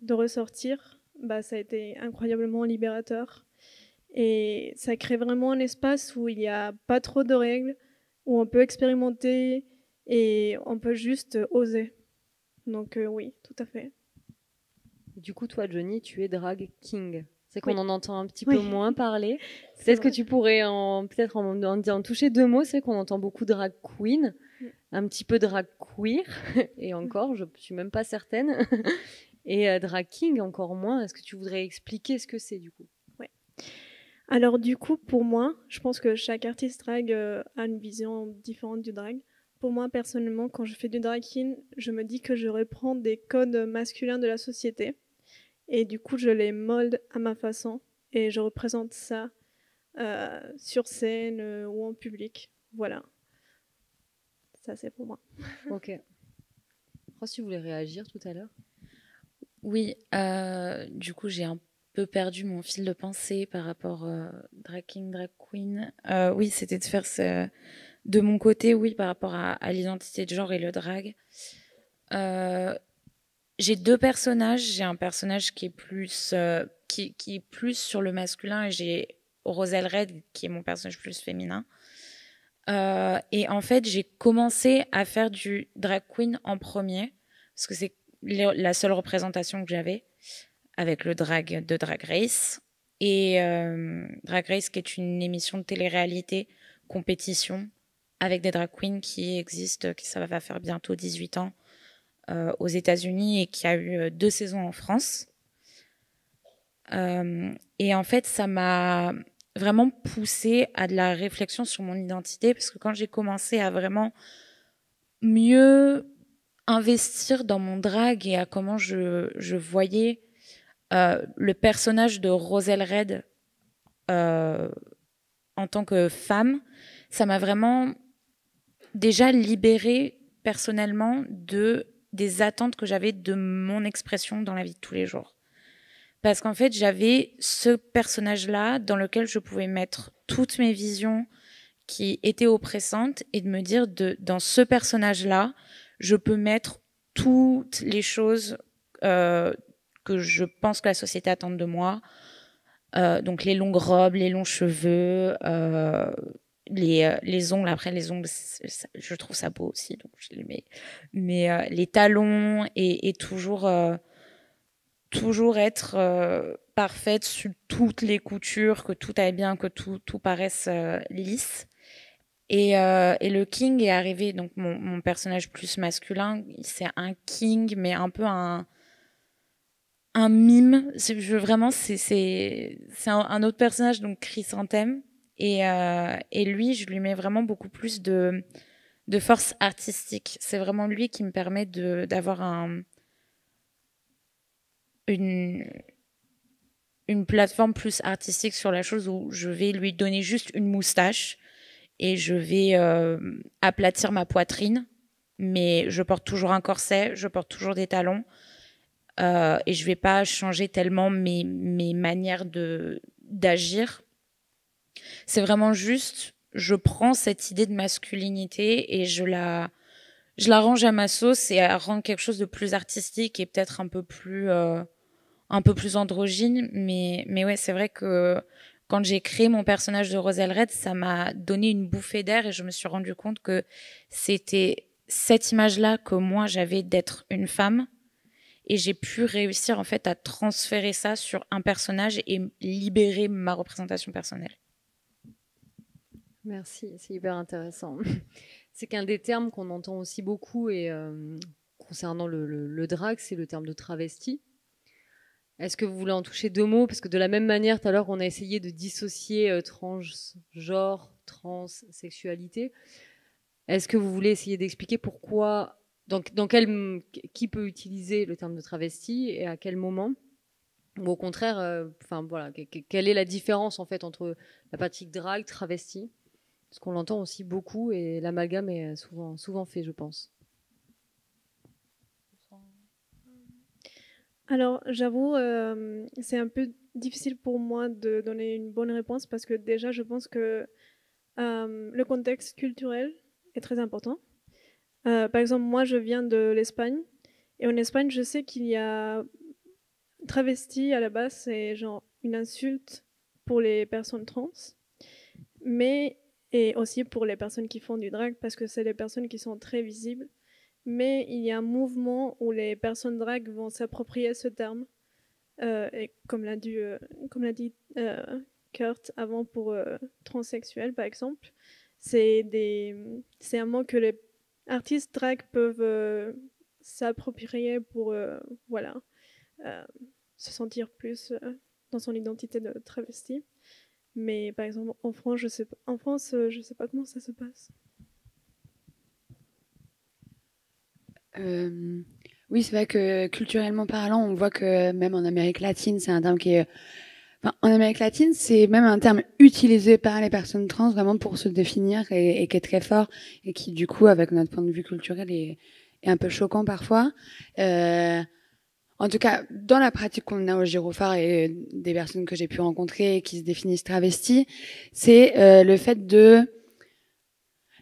de ressortir. Ça a été incroyablement libérateur et ça crée vraiment un espace où il n'y a pas trop de règles, où on peut expérimenter et on peut juste oser. Donc oui, tout à fait. Du coup, toi, Johnny, tu es drag king. C'est qu'on en entend un petit peu Oui. moins parler. Peut-être que tu pourrais en toucher deux mots. C'est qu'on entend beaucoup drag queen, un petit peu drag queer, et encore, je suis même pas certaine. Et drag king encore moins. Est-ce que tu voudrais expliquer ce que c'est du coup? Ouais. Alors du coup, pour moi, je pense que chaque artiste drag a une vision différente du drag. Pour moi, personnellement, quand je fais du drag king, je me dis que je reprends des codes masculins de la société. Et du coup, je les molde à ma façon. Et je représente ça sur scène ou en public. Voilà. Ça, c'est pour moi. Ok. Ross, tu voulais réagir tout à l'heure? Oui, du coup, j'ai un peu perdu mon fil de pensée par rapport drag king, drag queen. Oui, c'était de faire de mon côté, oui, par rapport à l'identité de genre et le drag. J'ai deux personnages. J'ai un personnage qui est plus qui est plus sur le masculin et j'ai Roselle Red qui est mon personnage plus féminin. Et en fait, j'ai commencé à faire du drag queen en premier parce que c'est la seule représentation que j'avais avec le drag de Drag Race. Et Drag Race qui est une émission de télé-réalité compétition avec des drag queens qui existent, qui ça va faire bientôt 18 ans aux États-Unis et qui a eu 2 saisons en France. Et en fait, ça m'a vraiment poussé à de la réflexion sur mon identité, parce que quand j'ai commencé à vraiment mieux investir dans mon drag et à comment je voyais le personnage de Roselle Red en tant que femme, ça m'a vraiment déjà libérée personnellement des attentes que j'avais de mon expression dans la vie de tous les jours. Parce qu'en fait, j'avais ce personnage-là dans lequel je pouvais mettre toutes mes visions qui étaient oppressantes et de me dire dans ce personnage-là, je peux mettre toutes les choses que je pense que la société attend de moi. Donc les longues robes, les longs cheveux, les ongles. Après les ongles, je trouve ça beau aussi, donc je les mets. Mais les talons et toujours être parfaite sur toutes les coutures, que tout aille bien, que tout paraisse lisse. Et le king est arrivé, donc mon personnage plus masculin, c'est un king, mais un peu un mime. Vraiment, c'est un autre personnage, donc Chrysanthème. Et lui, je lui mets vraiment beaucoup plus de force artistique. C'est vraiment lui qui me permet d'avoir une plateforme plus artistique sur la chose, où je vais lui donner juste une moustache et je vais aplatir ma poitrine, mais je porte toujours un corset, je porte toujours des talons et je vais pas changer tellement mes manières d'agir. C'est vraiment juste, je prends cette idée de masculinité et je la range à ma sauce et à rendre quelque chose de plus artistique et peut-être un peu plus androgyne. Mais ouais, c'est vrai que quand j'ai créé mon personnage de Roselle Red, ça m'a donné une bouffée d'air et je me suis rendu compte que c'était cette image-là que moi j'avais d'être une femme, et j'ai pu réussir en fait à transférer ça sur un personnage et libérer ma représentation personnelle. Merci, c'est hyper intéressant. C'est qu'un des termes qu'on entend aussi beaucoup et concernant le drag, c'est le terme de travesti. Est-ce que vous voulez en toucher deux mots? Parce que de la même manière, tout à l'heure, on a essayé de dissocier transgenre, transsexualité. Est-ce que vous voulez essayer d'expliquer pourquoi, qui peut utiliser le terme de travesti et à quel moment? Ou au contraire, voilà, quelle est la différence en fait entre la pratique drag, travesti? Parce qu'on l'entend aussi beaucoup et l'amalgame est souvent fait, je pense. Alors, j'avoue, c'est un peu difficile pour moi de donner une bonne réponse parce que déjà, je pense que le contexte culturel est très important. Par exemple, moi, je viens de l'Espagne et en Espagne, je sais qu'il y a travesti à la base, c'est genre une insulte pour les personnes trans, et aussi pour les personnes qui font du drag parce que c'est les personnes qui sont très visibles. Mais il y a un mouvement où les personnes drag vont s'approprier ce terme. Et comme l'a dit Kurt avant pour transsexuel, par exemple, c'est un mot que les artistes drag peuvent s'approprier pour se sentir plus dans son identité de travesti. Mais par exemple, en France, je sais pas comment ça se passe. Oui, c'est vrai que culturellement parlant, on voit que même en Amérique latine, c'est un terme qui est... en Amérique latine, c'est même un terme utilisé par les personnes trans vraiment pour se définir et qui est très fort et qui, du coup, avec notre point de vue culturel, est un peu choquant parfois. En tout cas, dans la pratique qu'on a au Gyrophare et des personnes que j'ai pu rencontrer et qui se définissent travestis, c'est le fait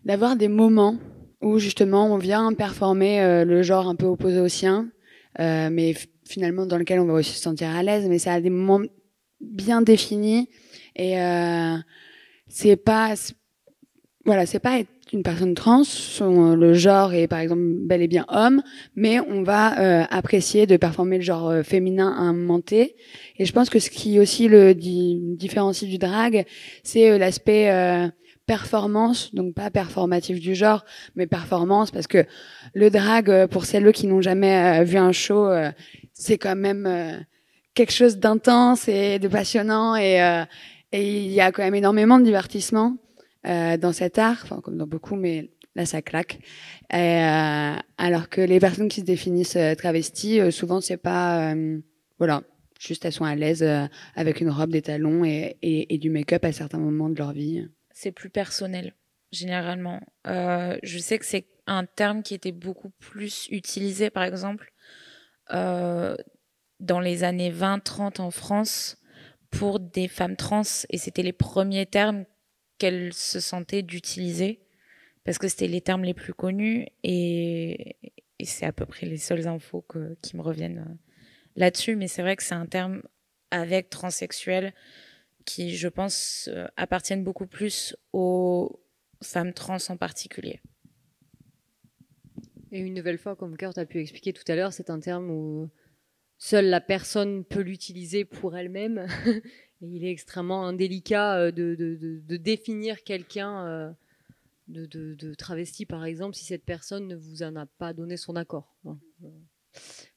d'avoir des moments où justement on vient performer le genre un peu opposé au sien, mais finalement dans lequel on va aussi se sentir à l'aise, mais ça a des moments bien définis et c'est pas être une personne trans, le genre est par exemple bel et bien homme, mais on va apprécier de performer le genre féminin à un moment T. Et je pense que ce qui aussi le différencie du drag, c'est l'aspect performance, donc pas performatif du genre, mais performance, parce que le drag, pour celles qui n'ont jamais vu un show, c'est quand même quelque chose d'intense et de passionnant, et Et il y a quand même énormément de divertissement dans cet art, enfin comme dans beaucoup, mais là ça claque. Alors que les personnes qui se définissent travesties, souvent c'est pas, voilà, juste elles sont à l'aise avec une robe, des talons et du make-up à certains moments de leur vie. C'est plus personnel, généralement. Je sais que c'est un terme qui était beaucoup plus utilisé, par exemple, dans les années 20-30 en France pour des femmes trans. Et c'était les premiers termes qu'elles se sentaient d'utiliser parce que c'était les termes les plus connus. Et c'est à peu près les seules infos qui me reviennent là-dessus. Mais c'est vrai que c'est un terme avec transsexuel qui, je pense, appartiennent beaucoup plus aux femmes trans en particulier. Et une nouvelle fois, comme Kurt a pu expliquer tout à l'heure, c'est un terme où seule la personne peut l'utiliser pour elle-même. Et il est extrêmement indélicat de définir quelqu'un de travesti, par exemple, si cette personne ne vous en a pas donné son accord.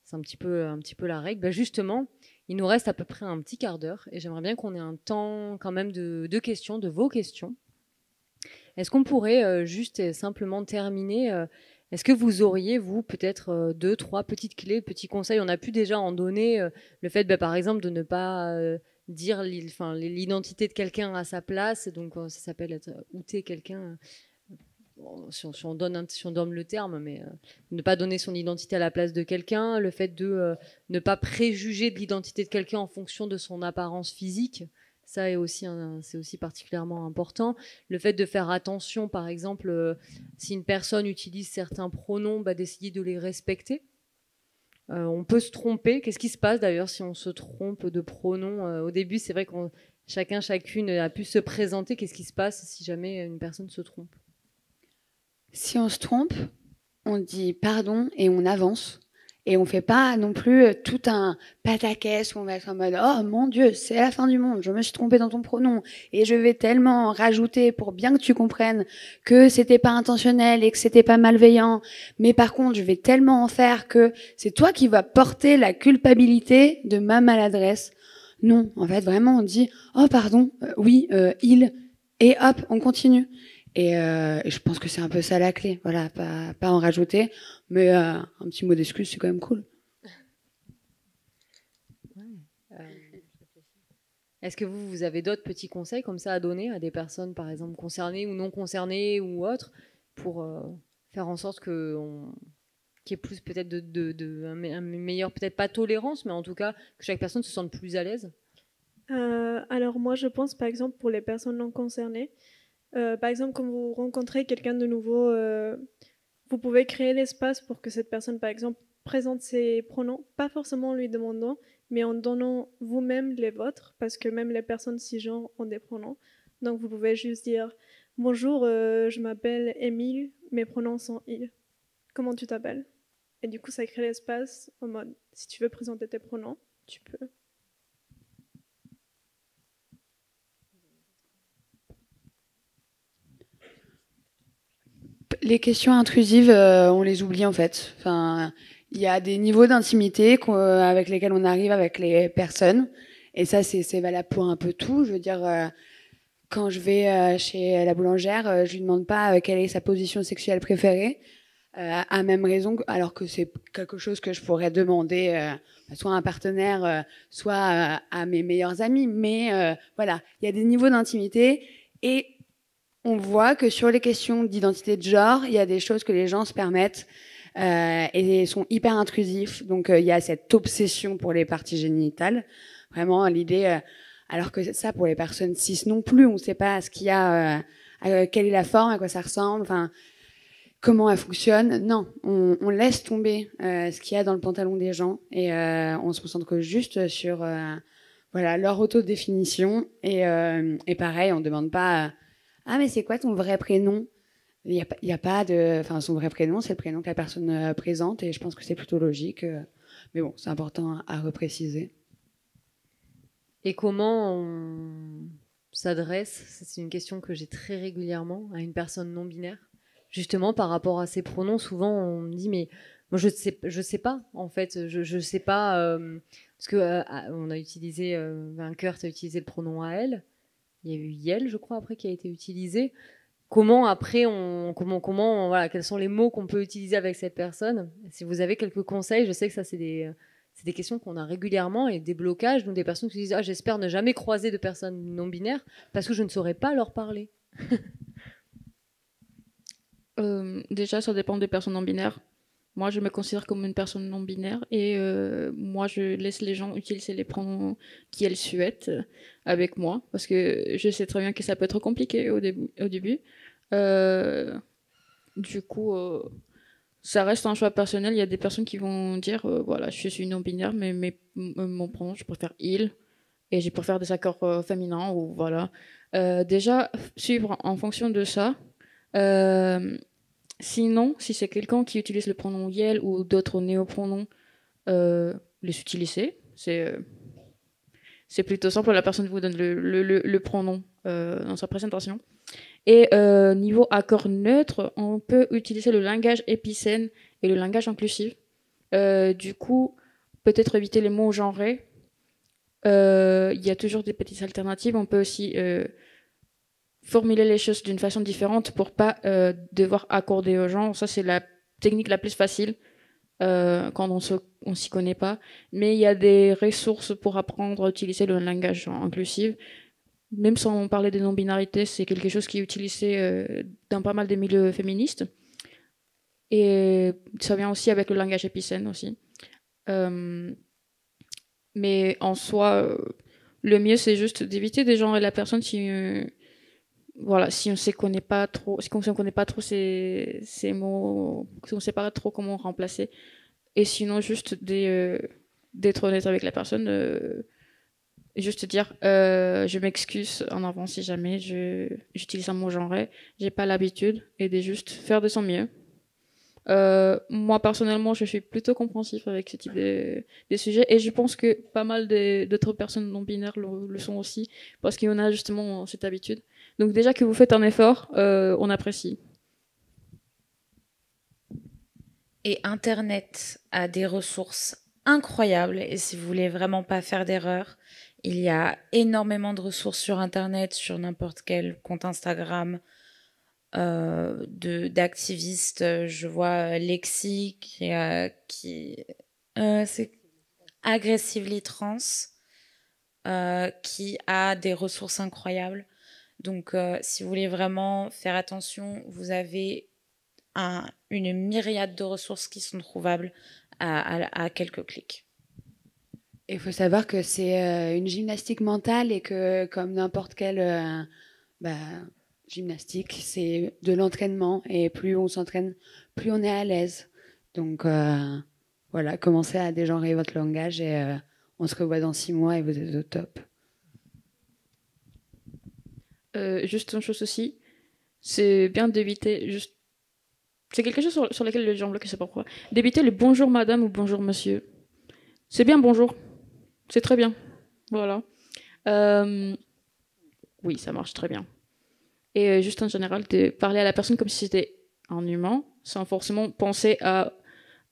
C'est un petit peu la règle. Ben justement, il nous reste à peu près un petit quart d'heure et j'aimerais bien qu'on ait un temps quand même de questions, de vos questions. Est-ce qu'on pourrait juste et simplement terminer est-ce que vous auriez, vous, peut-être 2, 3 petites clés, petits conseils? On a pu déjà en donner le fait, par exemple, de ne pas dire l'identité de quelqu'un à sa place. Donc, ça s'appelle être outer quelqu'un, si on donne le terme, mais ne pas donner son identité à la place de quelqu'un. Le fait de ne pas préjuger de l'identité de quelqu'un en fonction de son apparence physique. Ça est aussi c'est aussi particulièrement important. Le fait de faire attention, par exemple, si une personne utilise certains pronoms, d'essayer de les respecter. On peut se tromper. Qu'est-ce qui se passe d'ailleurs si on se trompe de pronom? Au début, c'est vrai que chacune a pu se présenter. Qu'est-ce qui se passe si jamais une personne se trompe? Si on se trompe, on dit pardon et on avance. Et on fait pas non plus tout un pataquès où on va être en mode « Oh mon Dieu, c'est la fin du monde, je me suis trompée dans ton pronom et je vais tellement rajouter pour bien que tu comprennes que c'était pas intentionnel et que c'était pas malveillant. Mais par contre, je vais tellement en faire que c'est toi qui vas porter la culpabilité de ma maladresse. » Non, en fait, vraiment, on dit « Oh pardon, oui, il... » et hop, on continue. Et je pense que c'est un peu ça la clé, voilà, pas en rajouter, mais un petit mot d'excuse, c'est quand même cool. Est-ce que vous avez d'autres petits conseils comme ça à donner à des personnes, par exemple, concernées ou non concernées ou autres, pour faire en sorte qu'il y ait plus peut-être un meilleur, peut-être pas tolérance, mais en tout cas que chaque personne se sente plus à l'aise? Alors moi, je pense, par exemple, pour les personnes non concernées, par exemple, quand vous rencontrez quelqu'un de nouveau, vous pouvez créer l'espace pour que cette personne, par exemple, présente ses pronoms, pas forcément en lui demandant, mais en donnant vous-même les vôtres, parce que même les personnes cisgenres ont des pronoms. Donc vous pouvez juste dire « Bonjour, je m'appelle Émile, mes pronoms sont il. Comment tu t'appelles ?» Et du coup, ça crée l'espace en mode « Si tu veux présenter tes pronoms, tu peux. » Les questions intrusives, on les oublie en fait. Enfin, il y a des niveaux d'intimité avec lesquels on arrive avec les personnes, et ça c'est valable pour un peu tout. Je veux dire, quand je vais chez la boulangère, je lui demande pas quelle est sa position sexuelle préférée, à même raison, alors que c'est quelque chose que je pourrais demander soit à un partenaire, soit à mes meilleurs amis. Mais voilà, il y a des niveaux d'intimité et on voit que sur les questions d'identité de genre, il y a des choses que les gens se permettent et sont hyper intrusifs. Donc il y a cette obsession pour les parties génitales. Vraiment l'idée, alors que ça pour les personnes cis non plus, on ne sait pas ce qu'il y a, quelle est la forme, à quoi ça ressemble, enfin comment elle fonctionne. Non, on laisse tomber ce qu'il y a dans le pantalon des gens et on se concentre juste sur voilà leur autodéfinition et pareil, on demande pas ah, mais c'est quoi ton vrai prénom? Il y a pas de, enfin, son vrai prénom, c'est le prénom que la personne présente, et je pense que c'est plutôt logique. Mais bon, c'est important à repréciser. Et comment on s'adresse, c'est une question que j'ai très régulièrement, à une personne non binaire, justement par rapport à ses pronoms. Souvent, on me dit, mais moi, je sais pas, en fait, je sais pas, parce que on a utilisé, Kurt a utilisé le pronom à elle. Il y a eu Yel, je crois, après qui a été utilisé. Comment après, voilà, quels sont les mots qu'on peut utiliser avec cette personne? Si vous avez quelques conseils, je sais que ça c'est des questions qu'on a régulièrement et des blocages, donc des personnes qui disent j'espère ne jamais croiser de personnes non binaires parce que je ne saurais pas leur parler. Déjà, ça dépend des personnes non binaires. Moi, je me considère comme une personne non binaire et moi, je laisse les gens utiliser les pronoms qu'ils souhaitent avec moi parce que je sais très bien que ça peut être compliqué au début. Du coup, ça reste un choix personnel. Il y a des personnes qui vont dire voilà, je suis non binaire, mais mon pronom, je préfère il et je préfère des accords féminins ou voilà. Déjà, suivre en fonction de ça. Sinon, si c'est quelqu'un qui utilise le pronom Yel ou d'autres néopronoms, les utiliser. C'est plutôt simple, la personne vous donne le pronom dans sa présentation. Et niveau accord neutre, on peut utiliser le langage épicène et le langage inclusif. Du coup, peut-être éviter les mots genrés. Il y a toujours des petites alternatives. On peut aussi formuler les choses d'une façon différente pour pas devoir accorder aux gens. Ça, c'est la technique la plus facile quand on s'y connaît pas. Mais il y a des ressources pour apprendre à utiliser le langage inclusif. Même sans parler de non-binarité, c'est quelque chose qui est utilisé dans pas mal des milieux féministes. Et ça vient aussi avec le langage épicène aussi. Mais en soi, le mieux, c'est juste d'éviter des gens et la personne si... voilà, si on ne connaît pas trop, si on connaît pas trop ces mots, si on ne sait pas trop comment remplacer, et sinon juste d'être honnête avec la personne, juste dire je m'excuse en avant si jamais j'utilise un mot genré, j'ai pas l'habitude, et de juste faire de son mieux. Moi personnellement, je suis plutôt compréhensif avec ce type de sujets, et je pense que pas mal d'autres personnes non binaires le sont aussi, parce qu'on a justement cette habitude. Donc déjà que vous faites un effort, on apprécie. Et Internet a des ressources incroyables, et si vous voulez vraiment pas faire d'erreur, il y a énormément de ressources sur Internet, sur n'importe quel compte Instagram d'activistes. Je vois Lexi c'est Aggressively Trans, qui a des ressources incroyables. Donc, si vous voulez vraiment faire attention, vous avez une myriade de ressources qui sont trouvables à quelques clics. Il faut savoir que c'est une gymnastique mentale et que, comme n'importe quelle gymnastique, c'est de l'entraînement. Et plus on s'entraîne, plus on est à l'aise. Donc, voilà, commencez à dégenrer votre langage et on se revoit dans 6 mois et vous êtes au top. Juste une chose aussi, c'est bien d'éviter c'est quelque chose sur lequel les gens bloquent, je sais pas pourquoi, d'éviter le bonjour madame ou bonjour monsieur. C'est bien bonjour, c'est très bien, voilà. Oui, ça marche très bien. Et juste en général, de parler à la personne comme si c'était un humain, sans forcément penser à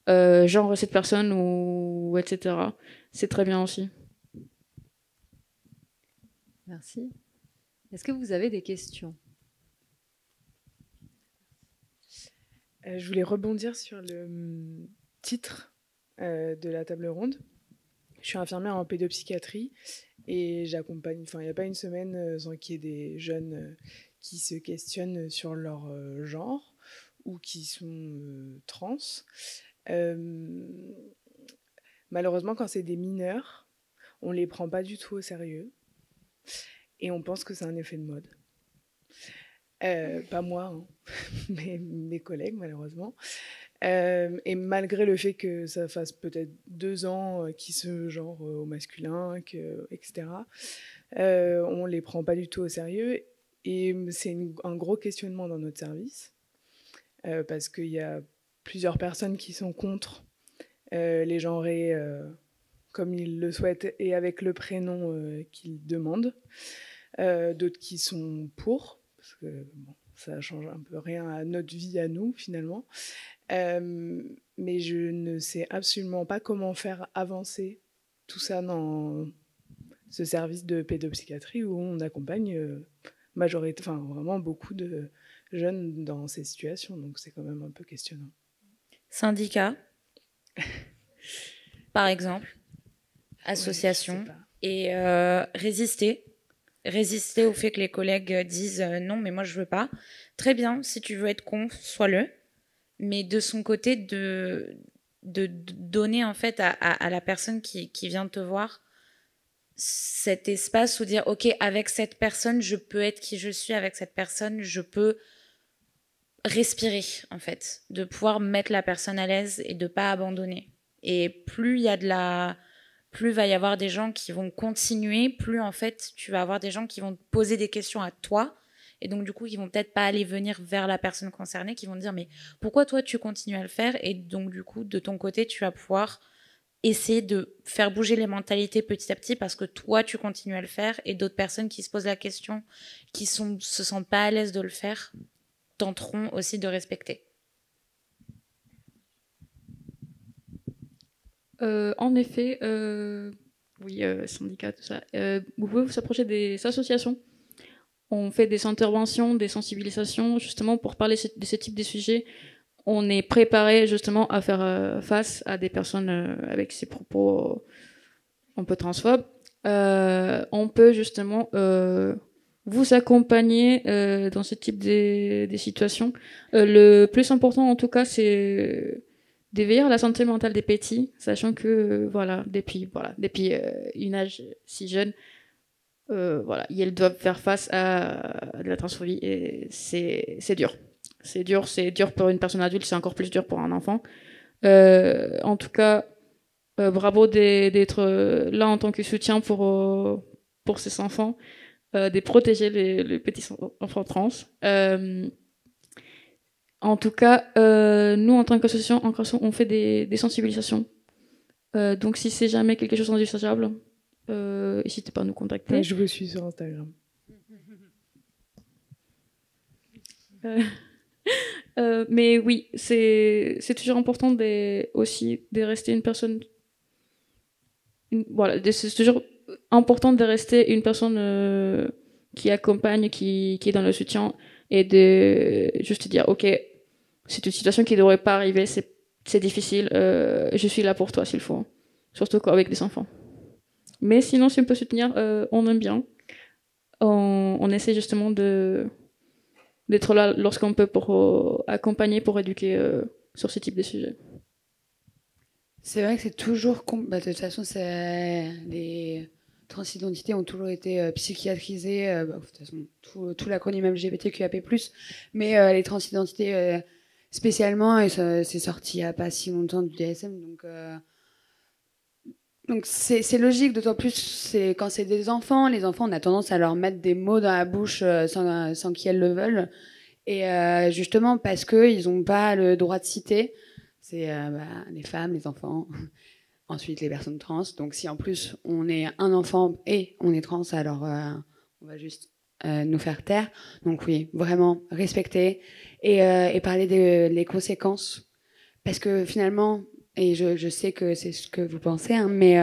genre cette personne ou etc. C'est très bien aussi. Merci. Est-ce que vous avez des questions? Je voulais rebondir sur le titre de la table ronde. Je suis infirmière en pédopsychiatrie et j'accompagne, il n'y a pas une semaine sans qu'il y ait des jeunes qui se questionnent sur leur genre ou qui sont trans. Malheureusement, quand c'est des mineurs, on ne les prend pas du tout au sérieux et on pense que c'est un effet de mode. Pas moi, hein, mais mes collègues, malheureusement. Et malgré le fait que ça fasse peut-être 2 ans qu'ils se genrent au masculin, etc., on ne les prend pas du tout au sérieux. Et c'est un gros questionnement dans notre service, parce qu'il y a plusieurs personnes qui sont contre les genrer comme ils le souhaitent et avec le prénom qu'ils demandent. D'autres qui sont pour, parce que bon, ça change un peu rien à notre vie à nous finalement. Mais je ne sais absolument pas comment faire avancer tout ça ce service de pédopsychiatrie où on accompagne vraiment beaucoup de jeunes dans ces situations. Donc c'est quand même un peu questionnant. Syndicat, par exemple, association, Ouais, et résister au fait que les collègues disent non, mais moi je veux pas. Très bien, si tu veux être con, sois-le. Mais de son côté, de donner en fait à la personne qui vient te voir cet espace où dire ok, avec cette personne je peux être qui je suis, avec cette personne je peux respirer en fait, de pouvoir mettre la personne à l'aise et de pas abandonner. Et plus va y avoir des gens qui vont continuer, plus en fait tu vas avoir des gens qui vont te poser des questions à toi, et donc du coup qui vont peut-être pas aller venir vers la personne concernée, qui vont te dire mais pourquoi toi tu continues à le faire, et donc du coup de ton côté tu vas pouvoir essayer de faire bouger les mentalités petit à petit parce que toi tu continues à le faire, et d'autres personnes qui se posent la question, qui se sentent pas à l'aise de le faire, tenteront aussi de respecter. En effet, oui, syndicats, tout ça. Vous pouvez vous approcher des associations. On fait des interventions, des sensibilisations, justement pour parler de ce type de sujets. On est préparé justement à faire face à des personnes avec ces propos un peu transphobes. On peut justement vous accompagner dans ce type de situations. Le plus important en tout cas, c'est d'éveiller à la santé mentale des petits, sachant que depuis une âge si jeune, ils doivent faire face à de la transphobie, et c'est dur. C'est dur pour une personne adulte, c'est encore plus dur pour un enfant. En tout cas, bravo d'être là en tant que soutien pour ces enfants, de protéger les petits enfants trans. En tout cas, nous, en tant qu'association, on fait des sensibilisations. Donc, si c'est jamais quelque chose d'envisageable, n'hésitez pas à nous contacter. Ouais, je vous suis sur Instagram. Mais oui, c'est toujours important aussi de rester une personne. C'est toujours important de rester une personne qui accompagne, qui est dans le soutien, et de juste dire ok, c'est une situation qui ne devrait pas arriver, c'est difficile, je suis là pour toi s'il faut, surtout avec des enfants. Mais sinon, si on peut soutenir, on aime bien. On essaie justement d'être là lorsqu'on peut pour accompagner, pour éduquer sur ce type de sujet. C'est vrai que c'est toujours... de toute façon, les transidentités ont toujours été psychiatrisées. De toute façon, tout l'acronyme LGBTQAP+. Mais les transidentités spécialement, et c'est sorti il n'y a pas si longtemps du DSM. Donc c'est logique, d'autant plus quand c'est des enfants. Les enfants, on a tendance à leur mettre des mots dans la bouche sans qu'ils le veulent. Et justement, parce qu'ils n'ont pas le droit de citer... C'est les femmes, les enfants, ensuite les personnes trans. Donc si en plus on est un enfant et on est trans, alors on va juste nous faire taire. Donc oui, vraiment respecter et parler des conséquences. Parce que finalement, et je sais que c'est ce que vous pensez, hein, mais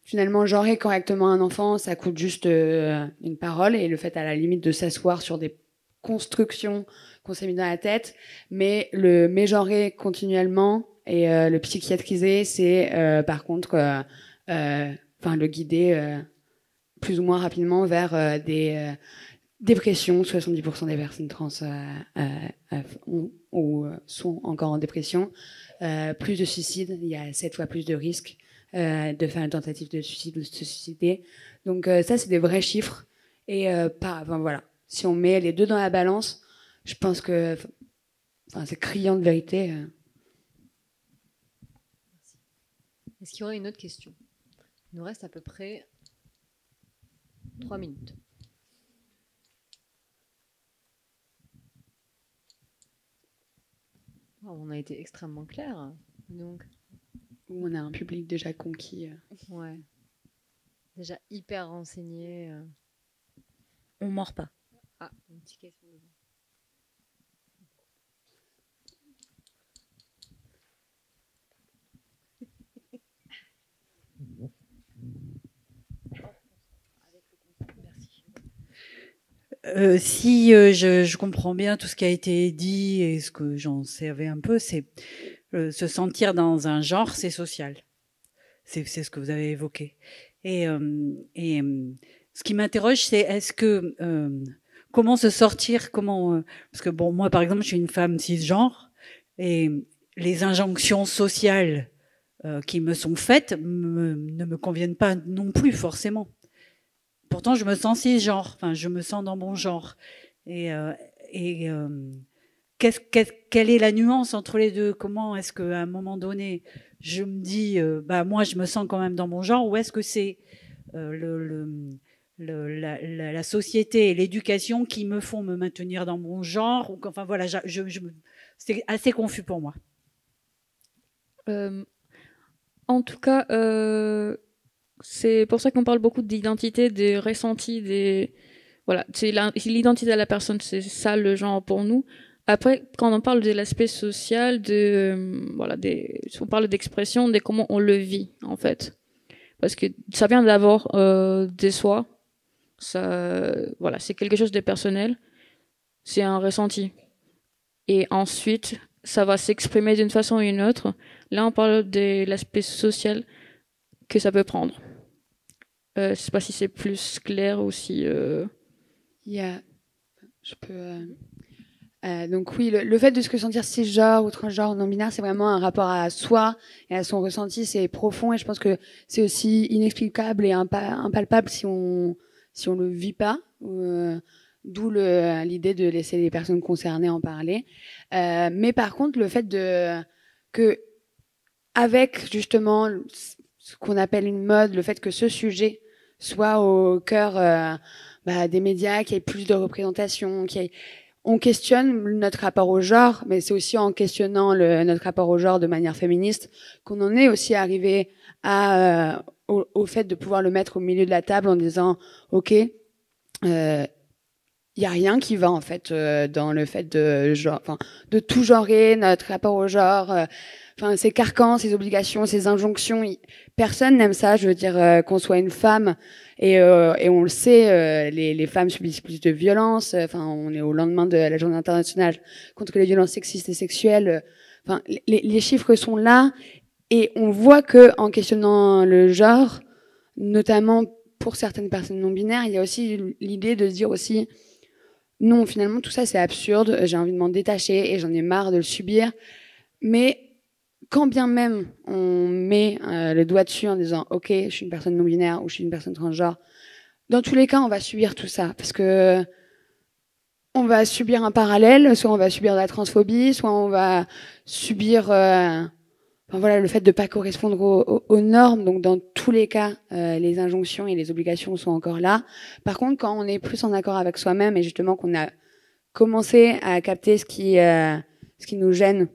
finalement, genrer correctement un enfant, ça coûte juste une parole, et le fait à la limite de s'asseoir sur des constructions qu'on s'est mis dans la tête, mais le mégenrer continuellement et le psychiatriser, c'est par contre le guider plus ou moins rapidement vers des dépressions. 70% des personnes trans sont encore en dépression. Plus de suicides, il y a 7 fois plus de risques de faire une tentative de suicide ou de se suicider. Donc ça, c'est des vrais chiffres. Et voilà, si on met les deux dans la balance, je pense que c'est criant de vérité. Est-ce qu'il y aurait une autre question? Il nous reste à peu près 3 minutes. On a été extrêmement clair. Donc, on a un public déjà conquis. Ouais. Déjà hyper renseigné. On mord pas. Ah, une petite question devant. Si je comprends bien tout ce qui a été dit et ce que j'en savais un peu, c'est se sentir dans un genre, c'est social. C'est ce que vous avez évoqué. Et ce qui m'interroge, c'est est-ce que comment se sortir, comment parce que bon, moi par exemple, je suis une femme cisgenre et les injonctions sociales qui me sont faites ne me conviennent pas non plus forcément. Pourtant, je me sens cisgenre, enfin, je me sens dans mon genre. Et quelle est la nuance entre les deux? Comment est-ce qu'à un moment donné, je me dis, moi, je me sens quand même dans mon genre, ou est-ce que c'est la société et l'éducation qui me font me maintenir dans mon genre? Ou, enfin, voilà, c'est assez confus pour moi. En tout cas, c'est pour ça qu'on parle beaucoup d'identité, des ressentis, voilà, c'est l'identité de la personne, c'est ça le genre pour nous. Après, quand on parle de l'aspect social, on parle d'expression, de comment on le vit en fait, parce que ça vient d'abord de soi, ça, voilà, c'est quelque chose de personnel, c'est un ressenti, et ensuite ça va s'exprimer d'une façon ou une autre. Là, on parle de l'aspect social que ça peut prendre. Je sais pas si c'est plus clair ou si. Donc oui, le fait de se sentir cisgenre ou transgenre ou non-binaire, c'est vraiment un rapport à soi et à son ressenti, c'est profond et je pense que c'est aussi inexplicable et impalpable si on le vit pas. D'où l'idée de laisser les personnes concernées en parler. Mais par contre, le fait que avec justement ce qu'on appelle une mode, le fait que ce sujet soit au cœur des médias, qu'il y ait plus de représentation, on questionne notre rapport au genre, mais c'est aussi en questionnant notre rapport au genre de manière féministe qu'on en est aussi arrivé au fait de pouvoir le mettre au milieu de la table en disant ok, il y a rien qui va en fait dans le fait de tout genrer notre rapport au genre. Ces carcans, ces obligations, ces injonctions, personne n'aime ça. Je veux dire qu'on soit une femme et on le sait, les femmes subissent plus de violences. On est au lendemain de la Journée internationale contre les violences sexistes et sexuelles. Les chiffres sont là et on voit que en questionnant le genre, notamment pour certaines personnes non binaires, il y a aussi l'idée de se dire aussi non, finalement tout ça c'est absurde. J'ai envie de m'en détacher et j'en ai marre de le subir, mais quand bien même on met le doigt dessus en disant ok, je suis une personne non binaire ou je suis une personne transgenre, dans tous les cas on va subir tout ça parce que on va subir un parallèle, soit on va subir de la transphobie, soit on va subir le fait de pas correspondre aux normes. Donc dans tous les cas les injonctions et les obligations sont encore là. Par contre, quand on est plus en accord avec soi-même et justement qu'on a commencé à capter ce qui nous gêne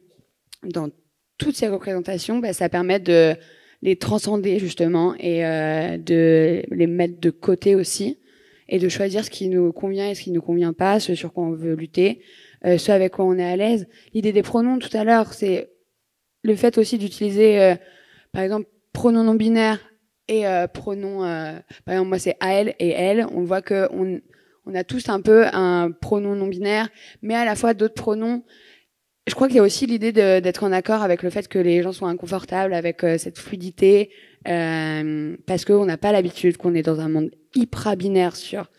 dans toutes ces représentations, ça permet de les transcender justement et de les mettre de côté aussi et de choisir ce qui nous convient et ce qui nous convient pas, ce sur quoi on veut lutter, ce avec quoi on est à l'aise. L'idée des pronoms tout à l'heure, c'est le fait aussi d'utiliser par exemple pronoms non binaires et pronoms par exemple moi c'est elle et elle. On voit que on a tous un peu un pronom non binaire, mais à la fois d'autres pronoms. Je crois qu'il y a aussi l'idée d'être en accord avec le fait que les gens soient inconfortables avec cette fluidité, parce qu'on n'a pas l'habitude, qu'on est dans un monde hyper binaire sur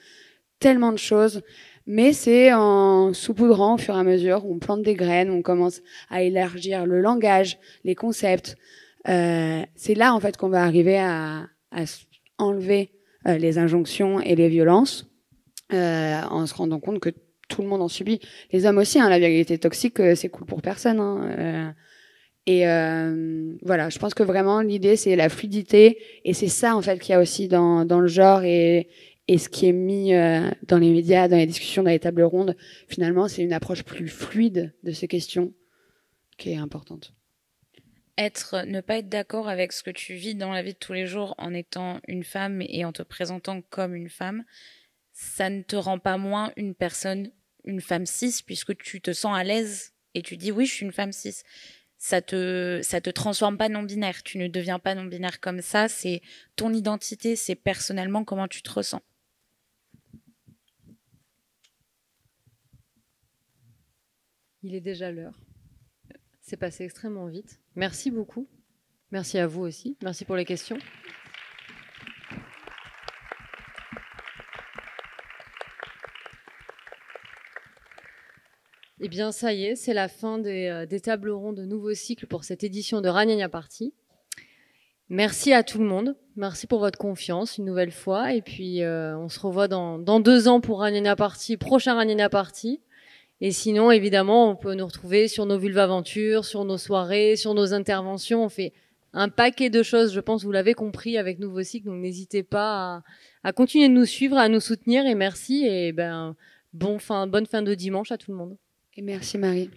tellement de choses. Mais c'est en saupoudrant au fur et à mesure, on plante des graines, on commence à élargir le langage, les concepts. C'est là en fait qu'on va arriver à enlever les injonctions et les violences, en se rendant compte que tout le monde en subit. Les hommes aussi, la virilité toxique, c'est cool pour personne. Voilà, je pense que vraiment l'idée c'est la fluidité et c'est ça en fait qu'il y a aussi dans le genre et ce qui est mis dans les médias, dans les discussions, dans les tables rondes. Finalement, c'est une approche plus fluide de ces questions qui est importante. Ne pas être d'accord avec ce que tu vis dans la vie de tous les jours en étant une femme et en te présentant comme une femme, ça ne te rend pas moins une femme cis, puisque tu te sens à l'aise et tu dis oui, je suis une femme cis. Ça te transforme pas non-binaire. Tu ne deviens pas non-binaire comme ça. C'est ton identité, c'est personnellement comment tu te ressens. Il est déjà l'heure. C'est passé extrêmement vite. Merci beaucoup. Merci à vous aussi. Merci pour les questions. Eh bien, ça y est, c'est la fin des tables rondes de nouveau cycle pour cette édition de Ragnagna Party. Merci à tout le monde. Merci pour votre confiance une nouvelle fois. Et puis, on se revoit dans 2 ans pour Ragnagna Party, prochain Ragnagna Party. Et sinon, évidemment, on peut nous retrouver sur nos vulvaventures, sur nos soirées, sur nos interventions. On fait un paquet de choses, je pense, vous l'avez compris, avec Nouveau Cycle. Donc, n'hésitez pas à continuer de nous suivre, à nous soutenir. Et merci. Et bonne fin de dimanche à tout le monde. Et merci Marie.